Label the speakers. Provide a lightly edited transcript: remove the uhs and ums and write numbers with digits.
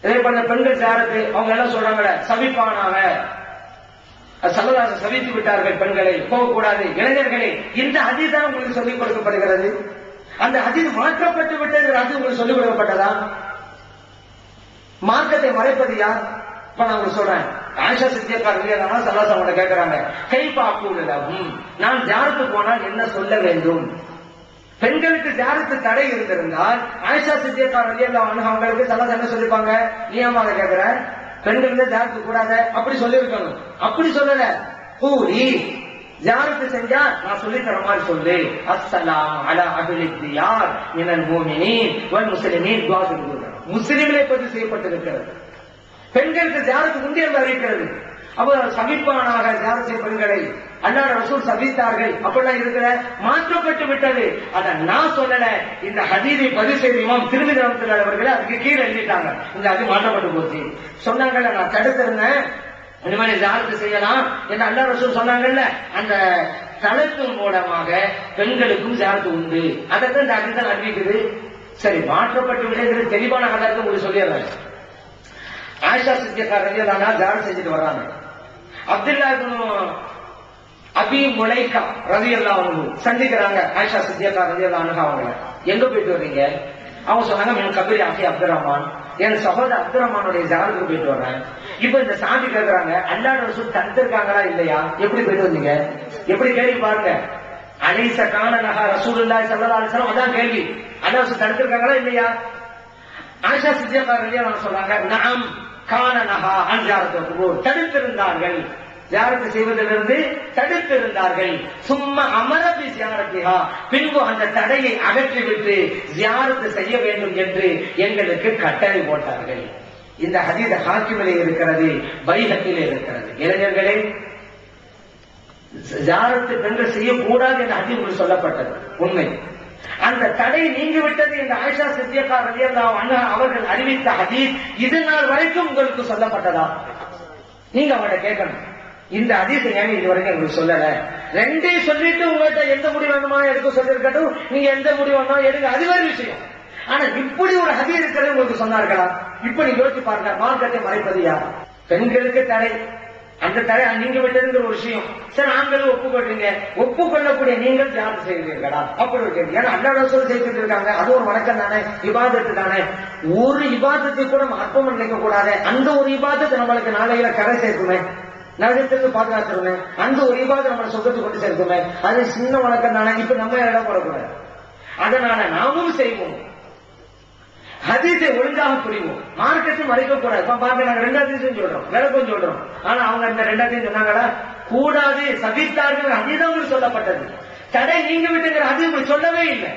Speaker 1: இதே பண்ண பெண்கள் ஜியாரத்து அவங்க எல்லாம் சொல்றாங்க சபிப்பானாக, சல்லல்லாஹு சபித்து விட்டார்கள் பெண்களை, போகக்கூடாது. இளைஞர்களே, இந்த ஹதீஸ் தான் உங்களுக்கு சொல்லிக் கொடுக்கப்படுகிறது. அந்த ஹதீஸ் மாற்றப்பட்டு விட்டது, அது உங்களுக்கு சொல்லிக் கொடுக்கப்பட்டதா? மார்க்கத்தை மறைப்பது யார்? இப்ப நான் உங்களுக்கு சொல்றேன், ஆயிஷா சித்தியக்கா ரலியல்லாஹு ஸல்லல்லாஹு அலைஹி கேட்கிறாங்க, கைஃபா அக்கூலு லஹும், நான் ஜியாரத்துக்கு போனால் என்ன சொல்ல வேண்டும்? பெண்களுக்கு ஜியாரத்து தடை இருந்திருந்தால் ஆயிஷா சித்தியக்கா ரலியல்லாஹு அன்ஹா அவங்களுக்கு ஸல்லல்லாஹு என்ன சொல்லிருப்பாங்க? நீ ஏமா கேட்கிற, பெண்கள் ஜியாரத்து கூடாது அப்படி சொல்லிருக்கணும். அப்படி சொல்லல, கூலி ஜியாரத்து செஞ்சா நான் சொல்லி தர மாதிரி சொல்லு, அஸ்ஸலாம் அலா அஹ்லி தியார் மினல் முஃமினீன் வல் முஸ்லிமீன், துஆ சொல்லுங்க. முஸ்லிம்களை பற்றி செய்யப்பட்டிருக்கிறது. பெண்களுக்கு ஜியாரத்து முந்தைய அறிவிக்கிறது. அவர் சபிப்பானாக ஜியாரத் செய்ய பெண்களை அல்லாஹ் ரசூல் சபித்தார்கள், அப்படிலாம் இருக்கிற மாற்றப்பட்டு விட்டது. அத நான் சொல்லல, இந்த ஹதீஸை பதிவு செய்த இமாம் திருமிதி ரஹ்மத்துல்லாஹி அவர்கள் அதுக்கு கீழே எழுதிட்டாங்க. இந்த அது மாற்றப்பட்டு போச்சு சொன்னாங்கல்ல, நான் தடுத்திருந்தேன், இனிமேல் ஜியாரத் செய்யலாம் என்று அல்லாஹ் ரசூல் சொன்னாங்கல்ல. அந்த தளத்தின் மூலமாக பெண்களுக்கும் ஜியாரத் உண்டு, அதைத்தான் இந்த ஹதீஸ் அறிவிக்குது. சரி, மாற்றப்பட்டு விட்டது தெளிவான கருத்தை உங்களுக்கு சொல்லிடுறேன். ஆயிஷா சித்தியக்கா ரலியல்லாஹு அன்ஹா ஜியாரத் செஞ்சுட்டு வர்றாங்க. அப்துல்லா இப்னு அபி முலைகா ரலியல்லாஹு அன்ஹு சந்திக்கிறாங்க ஆயிஷா சித்தியக்கா ரலியல்லாஹு அன்ஹா அவங்கள. எங்க போயிட்டு வர்றீங்க? அவங்க சொன்னாங்க, என் கபீர் அஹி அப்துல் ரஹ்மான், என் சகோதரர் அப்துல் ரஹ்மானுடைய ஜியாரத்துக்கு போயிட்டு வர்றேன். இப்ப இந்த சாமி கேட்கிறாங்க, அல்லாஹ் ரசூல் தடுத்திருக்காங்களா இல்லையா? எப்படி போயிட்டு வந்தீங்க? எப்படி கேள்வி பாருங்க. அலைஸ கான லஹா ரசூலுல்லாஹி ஸல்லல்லாஹு அலைஹி வஸல்லம், அதான் கேள்வி. அல்லாஹ் ரசூல் தடுத்திருக்காங்களா இல்லையா? ஆயிஷா சித்தியக்கா ரலியல்லாஹு சொல்றாங்க, நஅம் கான லஹா அன் ஜியாரத்துல் குபூர், தடுத்திருந்தார்கள், ஜியாரத் செய்வதிலிருந்து தடுத்திருந்தார்கள். சும்மா அமர பி ஜியாரத்திஹா, பின்பு அந்த தடையை அகற்றிவிட்டு ஜியாரத் செய்ய வேண்டும் என்று எங்களுக்கு கட்டளை போட்டார்கள். இந்த ஹதீஸ் ஹாக்கிமிலே இருக்கிறது, பைஹக்கிலே இருக்கிறது. இளைஞர்களே, ஜியாரத் பெண்கள் செய்யக்கூடாது என்ற ஹதீஸ் உங்களுக்கு சொல்லப்பட்டது உண்மை. அந்த தடை நீங்கிவிட்டது என்று ஆயிஷா சித்தியக்கா ரலியல்லாஹு அன்ஹா அவர்கள் அறிவித்த ஹதீஸ் இது நாள் வரைக்கும் உங்களுக்கு சொல்லப்பட்டதா? நீங்க அவங்கள்ட்ட கேட்கணும், இந்த ஹதீஸ் ஏன் இது வரைக்கும் உங்களுக்கு சொல்லல? ரெண்டே சொல்லிட்டு உங்கள்கிட்ட எந்த முடிவு வேணுமா எடுக்க சொல்லிருக்கட்டும், நீங்க எந்த முடிவு வேணுமா எடுங்க, அது வேறு விஷயம். ஆனா இப்படி ஒரு ஹதீஸ் இருக்கிறது உங்களுக்கு சொன்னார்களா? இப்ப நீங்க யோசிச்சு பாருங்க, மார்க்கத்தை மறைப்பது யார்? பெண்களுக்கு தடை, அந்த தடை நீங்க விட்டதுங்கிற ஒரு விஷயம். சரி, ஆண்களும் ஒப்புக்கொள்றீங்க, ஒப்புக்கொள்ளக்கூடிய நீங்கள் ஜியாரத் செய்கிறீர்களா? அப்படி ஒரு கேள்வி. ஏன்னா அல்லாஹ் ரசூல் செய்துட்டு இருக்காங்க, அது ஒரு வணக்கம் தானே, இபாதத்து தானே. ஒரு இபாதத்தை கூட அற்பம் நினைக்க கூடாது. அந்த ஒரு இபாதத்து நம்மளுக்கு நாளையில கரை சேர்க்குமே, நரகத்திற்கு பாதுகாத்துருமே, அந்த ஒரு இபாதத்தை நம்மளை சொர்க்கத்துக்கு கொண்டு சேர்க்குமே, அது சின்ன வணக்கம் தானே. இப்ப நம்ம இடம் போடக்கூடாது, அதனால நாமும் செய்வோம், ஹதீஸை ஒழுங்காக புரிவோம், மார்க்கத்தை மறைக்க கூடாது. இப்ப பாருங்க, நாங்க ரெண்டாத்தையும் சொல்றோம், விளக்கம் சொல்றோம். ஆனா அவங்க இந்த ரெண்டாத்தையும் சொன்னாங்களா? கூடாது, சபித்தார்கள், அதுதான் உங்களுக்கு சொல்லப்பட்டது. தடை நீங்க விட்டுங்கிற அது உங்களுக்கு சொல்லவே இல்லை.